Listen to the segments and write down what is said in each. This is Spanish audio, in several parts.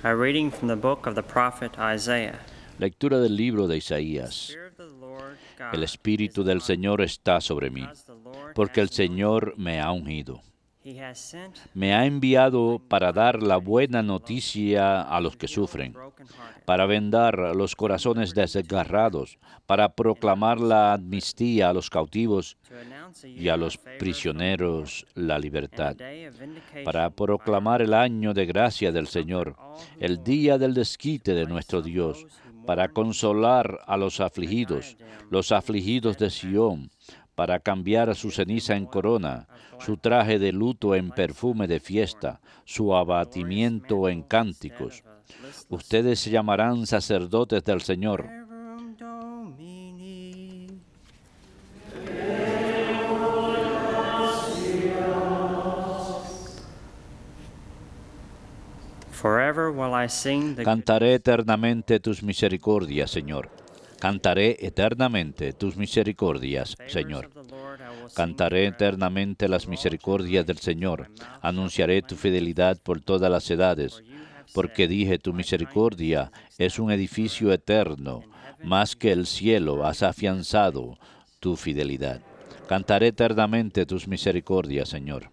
A reading from the book of the prophet Isaiah. Lectura del libro de Isaías. El Espíritu del Señor está sobre mí, porque el Señor me ha ungido. Me ha enviado para dar la buena noticia a los que sufren, para vendar los corazones desgarrados, para proclamar la amnistía a los cautivos y a los prisioneros la libertad, para proclamar el año de gracia del Señor, el día del desquite de nuestro Dios, para consolar a los afligidos de Sión, para cambiar su ceniza en corona, su traje de luto en perfume de fiesta, su abatimiento en cánticos. Ustedes se llamarán sacerdotes del Señor. Cantaré eternamente tus misericordias, Señor. Cantaré eternamente tus misericordias, Señor. Cantaré eternamente las misericordias del Señor. Anunciaré tu fidelidad por todas las edades. Porque dije, tu misericordia es un edificio eterno. Más que el cielo has afianzado tu fidelidad. Cantaré eternamente tus misericordias, Señor.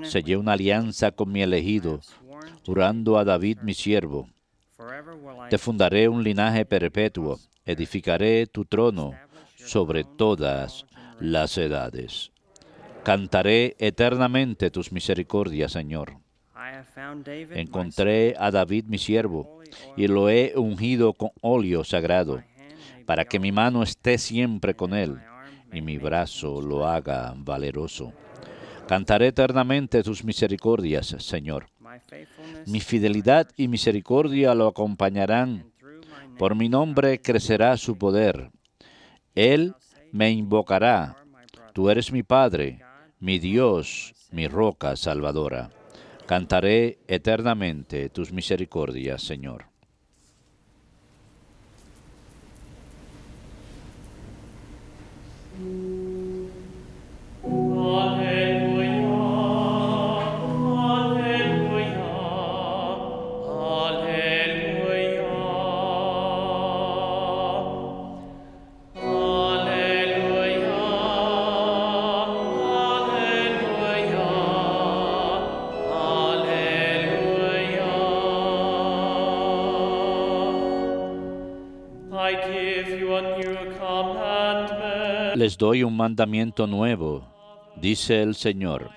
Sellé una alianza con mi elegido, jurando a David mi siervo. Te fundaré un linaje perpetuo, edificaré tu trono sobre todas las edades. Cantaré eternamente tus misericordias, Señor. Encontré a David mi siervo, y lo he ungido con óleo sagrado, para que mi mano esté siempre con él, y mi brazo lo haga valeroso. Cantaré eternamente tus misericordias, Señor. Mi fidelidad y misericordia lo acompañarán. Por mi nombre crecerá su poder. Él me invocará. Tú eres mi Padre, mi Dios, mi roca salvadora. Cantaré eternamente tus misericordias, Señor. Les doy un mandamiento nuevo, dice el Señor,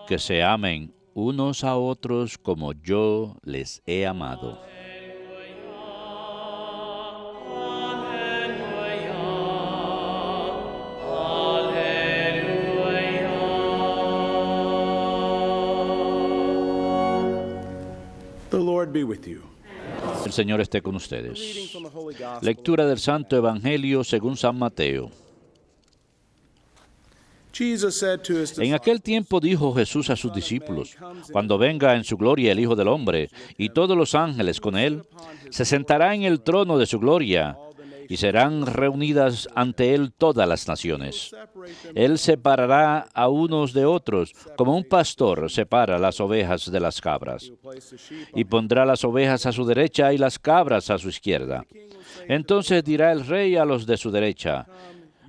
que se amen unos a otros como yo les he amado. The Lord be with you. El Señor esté con ustedes. Lectura del Santo Evangelio según San Mateo. En aquel tiempo dijo Jesús a sus discípulos, cuando venga en su gloria el Hijo del Hombre y todos los ángeles con él, se sentará en el trono de su gloria y serán reunidas ante él todas las naciones. Él separará a unos de otros, como un pastor separa las ovejas de las cabras, y pondrá las ovejas a su derecha y las cabras a su izquierda. Entonces dirá el rey a los de su derecha,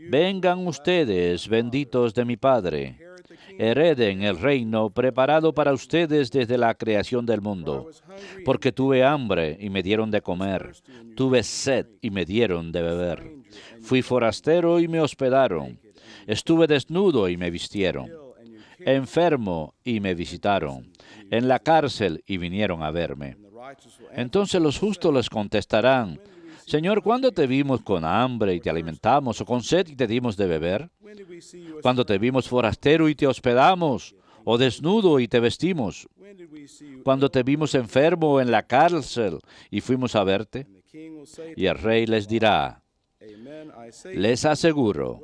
vengan ustedes, benditos de mi Padre, hereden el reino preparado para ustedes desde la creación del mundo. Porque tuve hambre y me dieron de comer, tuve sed y me dieron de beber. Fui forastero y me hospedaron, estuve desnudo y me vistieron, enfermo y me visitaron, en la cárcel y vinieron a verme. Entonces los justos les contestarán, Señor, ¿cuándo te vimos con hambre y te alimentamos, o con sed y te dimos de beber? ¿Cuándo te vimos forastero y te hospedamos, o desnudo y te vestimos? ¿Cuándo te vimos enfermo en la cárcel y fuimos a verte? Y el rey les dirá, les aseguro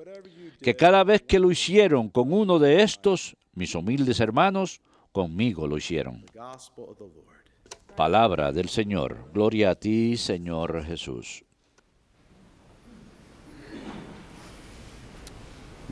que cada vez que lo hicieron con uno de estos, mis humildes hermanos, conmigo lo hicieron. Palabra del Señor. Gloria a ti, Señor Jesús.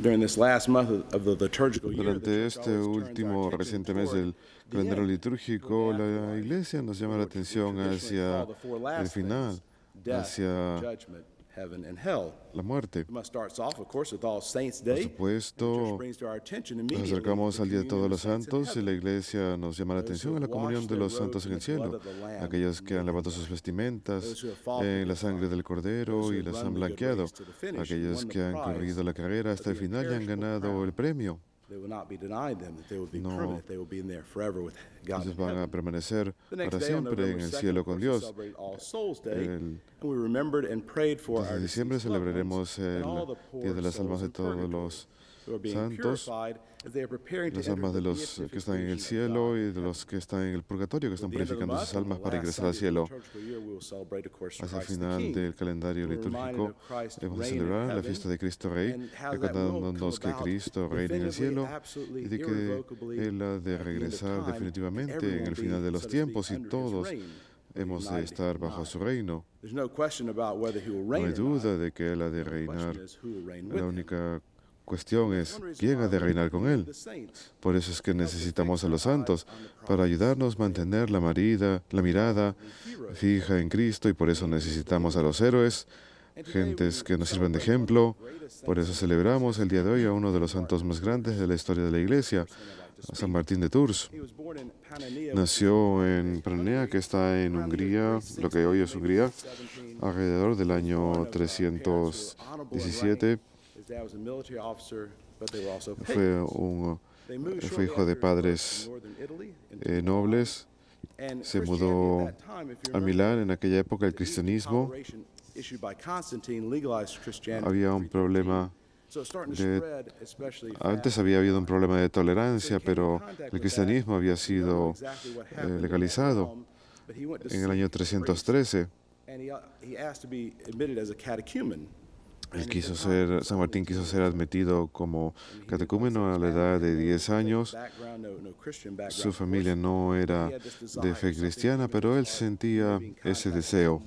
During this last month of the liturgical year, the Durante church este always turns our último attention reciente mes toward del the calendario end. litúrgico, la Iglesia nos llama la Which we atención traditionally hacia call the four el last final, things: death, hacia judgment, heaven, and hell. la muerte. The month starts off, of course, with All Saints Por Day. And the church supuesto, brings to our attention nos immediately acercamos the al Día de communion Todos of los the saints in Santos y la heaven. Iglesia nos llama la Those who atención a have la comunión washed de their los santos robes en in el the blood cielo, of the Lamb aquellos que han made lavado them sus white. vestimentas Those who have fought en the la good sangre fight. del Cordero Those who y have las run han the good blanqueado, race to the finish and aquellos won the que han prize corrido la carrera hasta of el the final y han imperishable ganado crown. el premio. They will not be denied them, that they will be No. permanent, they will be in there forever with God Entonces in van a heaven. permanecer The next para day, on siempre en November el 2nd, cielo of con course, we Dios. celebrate All Souls Day, El and we remembered and prayed for 2 our de diciembre deceased loved ones celebraremos and el all the Día poor de las souls Almas de in todos purgatory los who are being santos, purified as they are preparing to las enter almas de the los que están en el beatification of cielo God y in de los heaven. que están en el purgatorio, que están At the end of the purificando month, sus on almas the para last ingresar al Sunday of the cielo. liturgical year, we will celebrate, of course, Hacia el Christ the final King. del calendario We're reminded litúrgico of Christ's hemos de reign in celebrar la heaven fiesta de Cristo Rey, and how that will recordándonos come que about Cristo reina en el definitively, cielo absolutely, y de que irrevocably Él ha de at the end of regresar time, and definitivamente en everyone el be, final de so los to speak, tiempos y under his todos reign, hemos de united estar in bajo mind. su reino. There's no question about whether he will No reign hay or not. duda de que Él ha de The reinar. question is who will reign with La him. única cuestión es One reason quién why ha de we reinar con Él. need the saints. Por eso es que Help us necesitamos fix a los our eyes santos on the para promise ayudarnos a of mantener la mirada fija en Cristo, y por eso necesitamos a los héroes, gentes que nos sirvan de ejemplo. Por eso celebramos el día de hoy a uno de los santos más grandes de la historia de la Iglesia, a San Martín de Tours. He was born in Pannonia, Nació en Pannonia, que está en Hungría, lo que hoy es Hungría, alrededor del año 317. His dad was a military officer, but they were also Fue, pagans. They moved fue shortly hijo de after padres northern Italy into nobles. and Se Christianity mudó at that time, if you a remember, Milán. En aquella época el the Edict of cristianismo, Toleration issued by Constantine legalized Christianity había in un 313. problema So it's starting to de- spread, especially antes fast. había habido un problema de So he tolerancia, came in pero contact el with cristianismo that. había We don't know sido exactly what happened in that legalizado realm, but he went to en el see año a priest, 313. and he asked to be admitted as a catechumen. Él quiso ser, San Martín quiso ser admitido como catecúmeno a la edad de 10 años. Su familia no era de fe cristiana, pero él sentía ese deseo.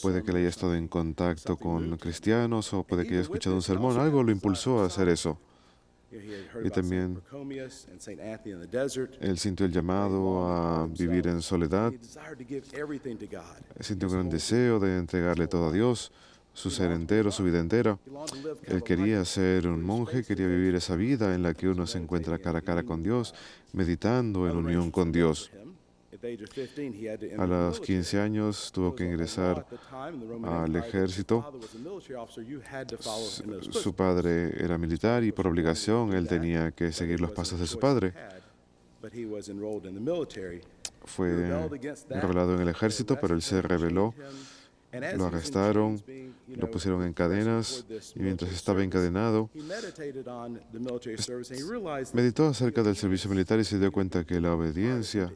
Puede que él haya estado en contacto con cristianos o puede que haya escuchado un sermón. Algo lo impulsó a hacer eso. Y también él sintió el llamado a vivir en soledad. Sintió un gran deseo de entregarle todo a Dios, su ser entero, su vida entera. Él quería ser un monje, quería vivir esa vida en la que uno se encuentra cara a cara con Dios, meditando en unión con Dios. A los 15 años tuvo que ingresar al ejército. Su padre era militar y por obligación él tenía que seguir los pasos de su padre. Fue enrolado en el ejército, pero él se rebeló. Lo arrestaron, lo pusieron en cadenas y mientras estaba encadenado, meditó acerca del servicio militar y se dio cuenta que la obediencia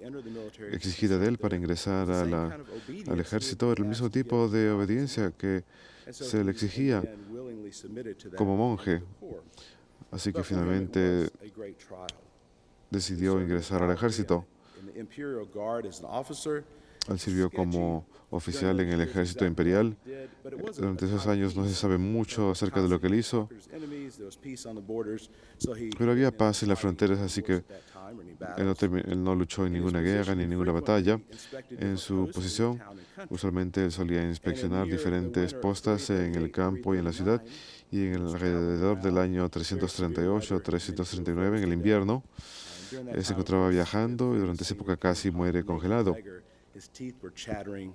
exigida de él para ingresar al ejército era el mismo tipo de obediencia que se le exigía como monje. Así que finalmente decidió ingresar al ejército. Él sirvió como oficial en el ejército imperial. Durante esos años no se sabe mucho acerca de lo que él hizo, pero había paz en las fronteras, así que él no luchó en ninguna guerra ni en ninguna batalla. En su posición, usualmente él solía inspeccionar diferentes postas en el campo y en la ciudad, y en el alrededor del año 338-339, en el invierno, él se encontraba viajando y durante esa época casi muere congelado. His teeth were chattering.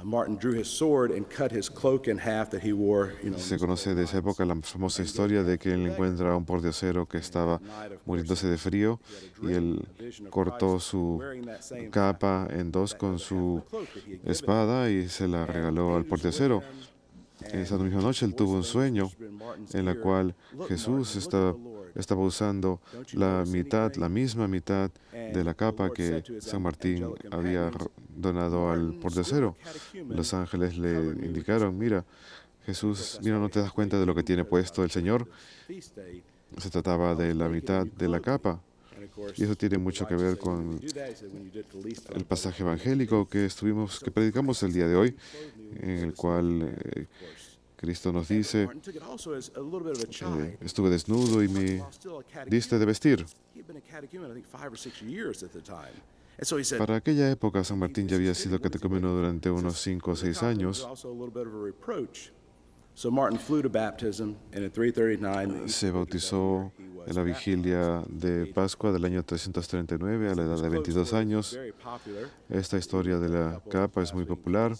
Martin drew his sword and cut his cloak in half that he wore. Se conoce de esa época la famosa historia de que él encuentra a un pordiosero que estaba muriéndose de frío y él cortó su capa en dos con su espada y se la regaló al pordiosero. Esa misma noche él tuvo un sueño en la cual Jesús estaba usando la misma mitad de la capa que San Martín había donado al pordiosero. Los ángeles le indicaron: mira, Jesús, mira, ¿no te das cuenta de lo que tiene puesto el Señor? Se trataba de la mitad de la capa. Y eso tiene mucho que ver con el pasaje evangélico que predicamos el día de hoy, en el cual Cristo nos dice, estuve desnudo y me diste de vestir. Para aquella época, San Martín ya había sido catecúmeno durante unos 5 o 6 años. Se bautizó en la vigilia de Pascua del año 339 a la edad de 22 años. Esta historia de la capa es muy popular.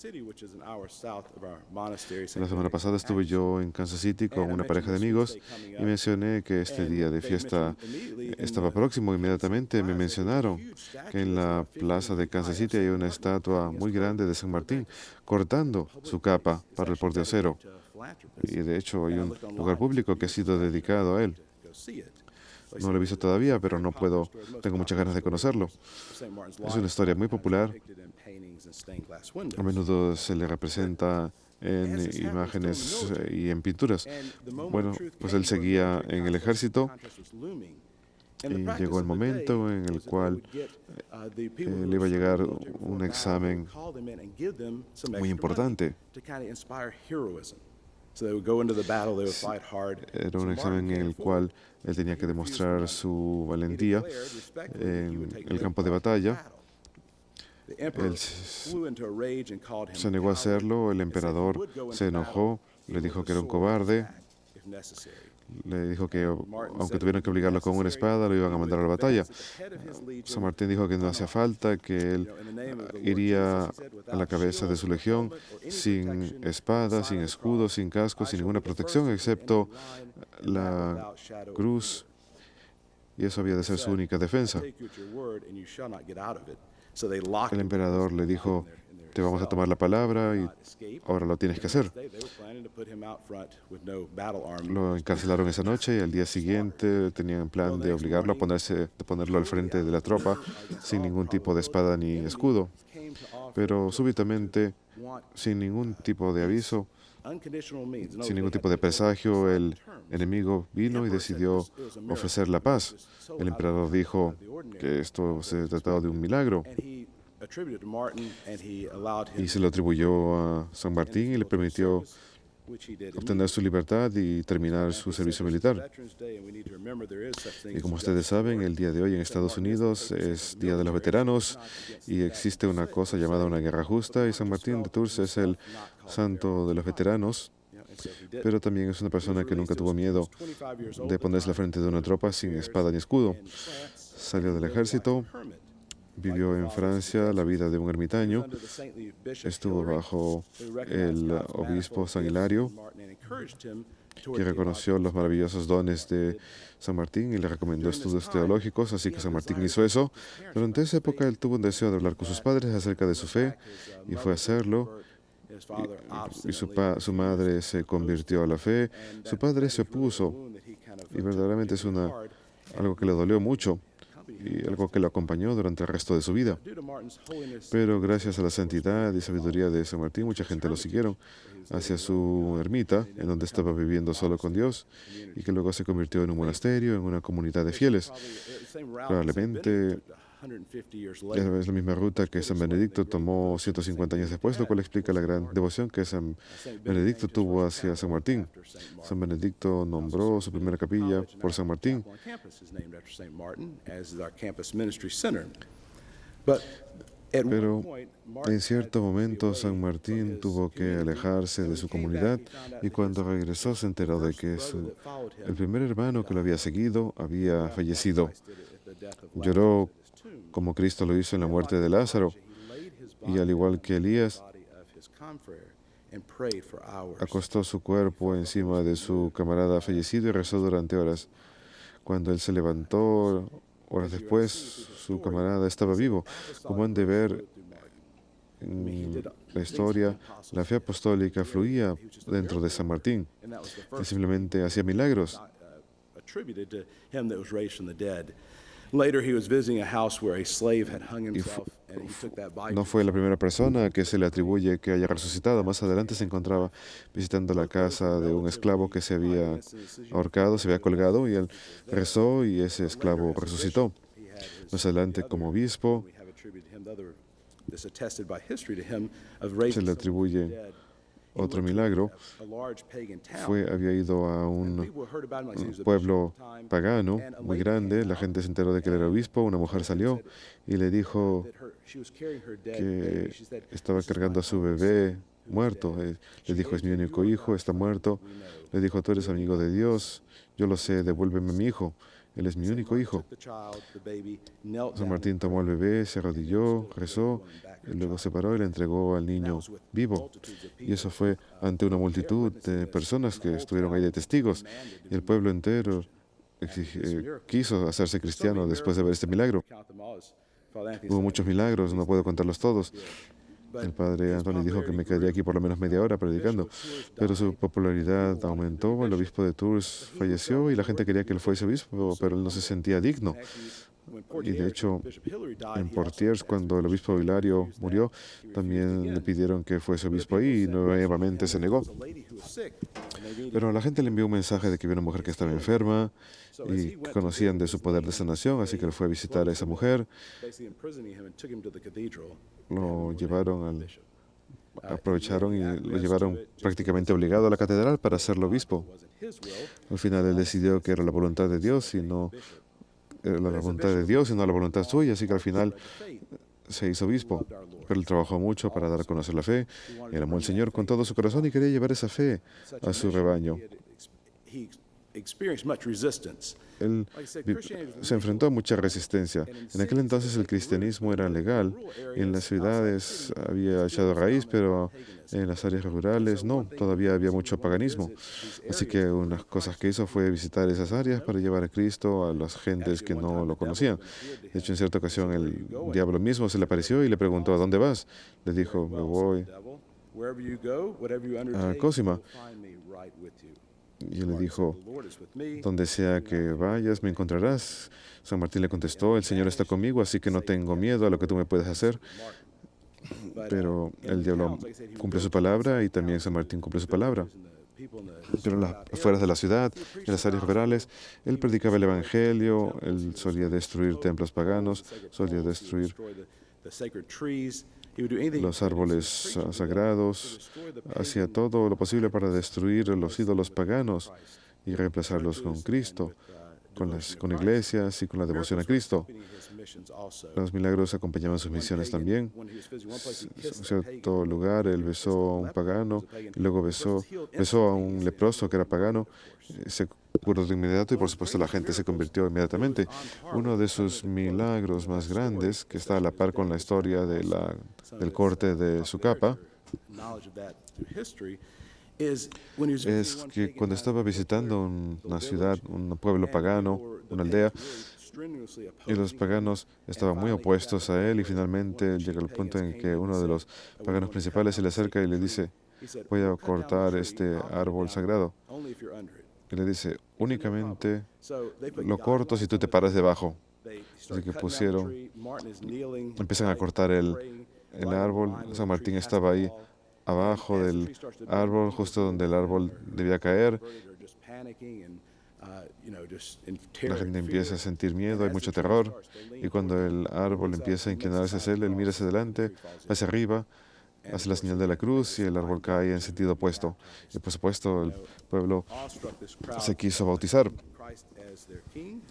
La semana pasada estuve yo en Kansas City con una pareja de amigos y mencioné que este día de fiesta estaba próximo. Inmediatamente me mencionaron que en la plaza de Kansas City hay una estatua muy grande de San Martín cortando su capa para el pordiosero. Y de hecho hay un lugar público que ha sido dedicado a él. No lo he visto todavía, pero tengo muchas ganas de conocerlo. Es una historia muy popular. A menudo se le representa en imágenes y en pinturas. Bueno, pues él seguía en el ejército y llegó el momento en el cual le iba a llegar un examen muy importante. Era un examen en el cual él tenía que demostrar su valentía en el campo de batalla. Él se negó a hacerlo, el emperador se enojó, le dijo que era un cobarde, le dijo que aunque tuvieran que obligarlo con una espada, lo iban a mandar a la batalla. San Martín dijo que no hacía falta, que él iría a la cabeza de su legión sin espada, sin escudo, sin casco, sin ninguna protección, excepto la cruz, y eso había de ser su única defensa. El emperador le dijo, te vamos a tomar la palabra y ahora lo tienes que hacer. Lo encarcelaron esa noche y al día siguiente tenían plan de obligarlo a ponerlo al frente de la tropa sin ningún tipo de espada ni escudo. Pero súbitamente, sin ningún tipo de aviso, sin ningún tipo de presagio, el enemigo vino y decidió ofrecer la paz. El emperador dijo que esto se trataba de un milagro y se lo atribuyó a San Martín y le permitió obtener su libertad y terminar su servicio militar. Y como ustedes saben, el día de hoy en Estados Unidos es Día de los Veteranos y existe una cosa llamada una guerra justa, y San Martín de Tours es el santo de los veteranos, pero también es una persona que nunca tuvo miedo de ponerse al frente de una tropa sin espada ni escudo. Salió del ejército, vivió en Francia la vida de un ermitaño, estuvo bajo el obispo San Hilario, que reconoció los maravillosos dones de San Martín y le recomendó estudios teológicos, así que San Martín hizo eso. Durante esa época él tuvo un deseo de hablar con sus padres acerca de su fe y fue a hacerlo. Y su madre se convirtió a la fe, su padre se opuso y verdaderamente es algo que le dolió mucho y algo que lo acompañó durante el resto de su vida. Pero gracias a la santidad y sabiduría de San Martín, mucha gente lo siguieron hacia su ermita, en donde estaba viviendo solo con Dios, y que luego se convirtió en un monasterio, en una comunidad de fieles. Probablemente es la misma ruta que San Benedicto tomó 150 años después, lo cual explica la gran devoción que San Benedicto tuvo hacia San Martín. San Benedicto nombró su primera capilla por San Martín. Pero en cierto momento San Martín tuvo que alejarse de su comunidad y cuando regresó se enteró de que el primer hermano que lo había seguido había fallecido. Lloró como Cristo lo hizo en la muerte de Lázaro, y al igual que Elías, acostó su cuerpo encima de su camarada fallecido y rezó durante horas. Cuando él se levantó, horas después, su camarada estaba vivo. Como han de ver en la historia, la fe apostólica fluía dentro de San Martín, que simplemente hacía milagros. No fue la primera persona que se le atribuye que haya resucitado. Más adelante se encontraba visitando la casa de un esclavo que se había ahorcado, se había colgado, y él rezó y ese esclavo resucitó. Más adelante, como obispo, se le atribuye Otro milagro había ido a un pueblo pagano muy grande. La gente se enteró de que él era obispo. Una mujer salió y le dijo que estaba cargando a su bebé muerto. Le dijo, es mi único hijo, está muerto. Le dijo, tú eres amigo de Dios, yo lo sé, devuélveme a mi hijo. Él es mi único hijo. San Martín tomó al bebé, se arrodilló, rezó, y luego se paró y le entregó al niño vivo. Y eso fue ante una multitud de personas que estuvieron ahí de testigos. Y el pueblo entero quiso hacerse cristiano después de ver este milagro. Hubo muchos milagros, no puedo contarlos todos. El padre Anthony dijo que me quedaría aquí por lo menos media hora predicando, pero su popularidad aumentó. El obispo de Tours falleció y la gente quería que él fuese obispo, pero él no se sentía digno. Y de hecho, en Poitiers, cuando el obispo Hilario murió, también le pidieron que fuese obispo ahí y nuevamente se negó. Pero la gente le envió un mensaje de que había una mujer que estaba enferma y que conocían de su poder de sanación, así que él fue a visitar a esa mujer. Lo llevaron aprovecharon y lo llevaron prácticamente obligado a la catedral para hacerlo obispo. Al final él decidió que era la voluntad de Dios y no la voluntad de Dios y no la voluntad suya, así que al final se hizo obispo. Pero él trabajó mucho para dar a conocer la fe. Él amó al Señor con todo su corazón y quería llevar esa fe a su rebaño. Él se enfrentó a mucha resistencia. En aquel entonces el cristianismo era legal. En las ciudades había echado raíz, pero en las áreas rurales no, todavía había mucho paganismo. Así que unas cosas que hizo fue visitar esas áreas para llevar a Cristo a las gentes que no lo conocían. De hecho, en cierta ocasión el diablo mismo se le apareció y le preguntó, ¿a dónde vas? Le dijo, me voy a Cosima. Y él le dijo, donde sea que vayas, me encontrarás. San Martín le contestó, el Señor está conmigo, así que no tengo miedo a lo que tú me puedes hacer. Pero el diablo cumplió su palabra y también San Martín cumplió su palabra. Pero en las afueras de la ciudad, en las áreas rurales, él predicaba el Evangelio, él solía destruir templos paganos, solía destruir los árboles sagrados, hacía todo lo posible para destruir los ídolos paganos y reemplazarlos con Cristo, con iglesias y con la devoción a Cristo. Los milagros acompañaban sus misiones también. En cierto lugar, él besó a un pagano, y luego besó a un leproso que era pagano, se curó de inmediato y por supuesto la gente se convirtió inmediatamente. Uno de sus milagros más grandes, que está a la par con la historia del corte de su capa, es que cuando estaba visitando una ciudad, un pueblo pagano, una aldea, y los paganos estaban muy opuestos a él, y finalmente llega el punto en que uno de los paganos principales se le acerca y le dice, voy a cortar este árbol sagrado. Y le dice, únicamente lo corto si tú te paras debajo. Así que empiezan a cortar el árbol. San Martín estaba ahí abajo del árbol, justo donde el árbol debía caer. La gente empieza a sentir miedo, hay mucho terror, y cuando el árbol empieza a inclinarse hacia él mira hacia adelante, hacia arriba, hace la señal de la cruz y el árbol cae en sentido opuesto. Y por supuesto el pueblo se quiso bautizar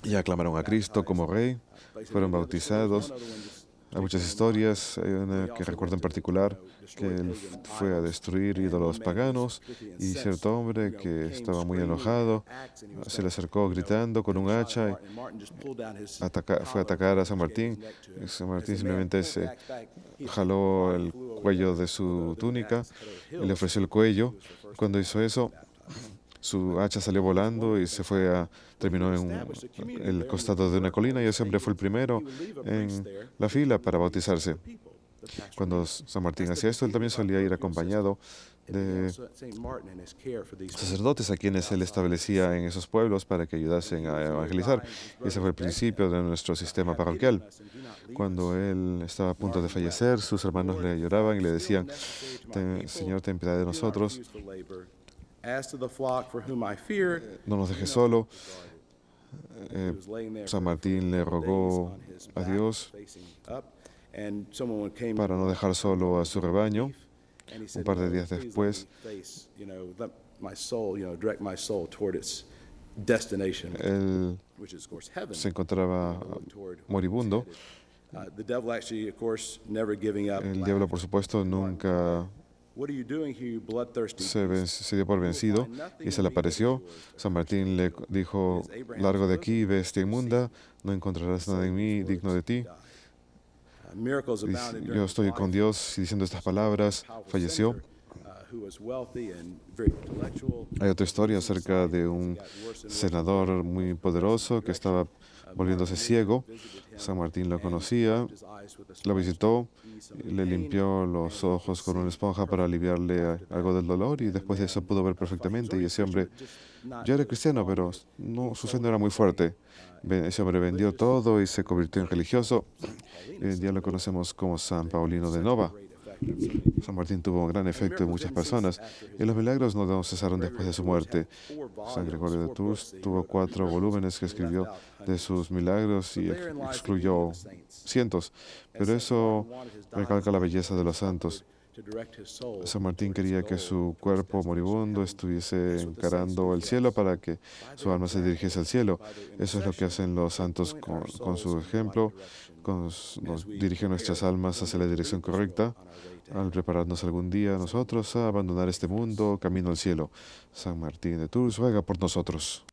y aclamaron a Cristo como rey, fueron bautizados. Hay muchas historias, hay una que recuerdo en particular, que él fue a destruir ídolos paganos y cierto hombre que estaba muy enojado se le acercó gritando con un hacha y fue a atacar a San Martín. San Martín simplemente se jaló el cuello de su túnica y le ofreció el cuello. Cuando hizo eso, su hacha salió volando y terminó en el costado de una colina, y ese hombre fue el primero en la fila para bautizarse. Cuando San Martín hacía esto, él también solía ir acompañado de sacerdotes a quienes él establecía en esos pueblos para que ayudasen a evangelizar. Ese fue el principio de nuestro sistema parroquial. Cuando él estaba a punto de fallecer, sus hermanos le lloraban y le decían, Señor, ten piedad de nosotros. No nos dejes solo. San Martín le rogó a Dios para no dejar solo a su rebaño, Un par de días después, él se encontraba moribundo. El diablo, por supuesto, nunca se dio por vencido y se le apareció. San Martín le dijo: largo de aquí, bestia inmunda, no encontrarás nada en mí digno de ti. Yo estoy con Dios, y diciendo estas palabras, falleció. Hay otra historia acerca de un senador muy poderoso que estaba volviéndose ciego. San Martín lo conocía, lo visitó, le limpió los ojos con una esponja para aliviarle algo del dolor, y después de eso pudo ver perfectamente. Y ese hombre ya era cristiano, pero no, su fe no era muy fuerte. Ese hombre vendió todo y se convirtió en religioso. Hoy en día lo conocemos como San Paulino de Nova. San Martín tuvo un gran efecto en muchas personas, y los milagros no cesaron después de su muerte. San Gregorio de Tours tuvo 4 volúmenes que escribió de sus milagros y excluyó cientos, pero eso recalca la belleza de los santos. San Martín quería que su cuerpo moribundo estuviese encarando el cielo para que su alma se dirigiese al cielo. Eso es lo que hacen los santos con su ejemplo. Nos dirigen nuestras almas hacia la dirección correcta al prepararnos algún día nosotros a abandonar este mundo camino al cielo. San Martín de Tours ruega por nosotros.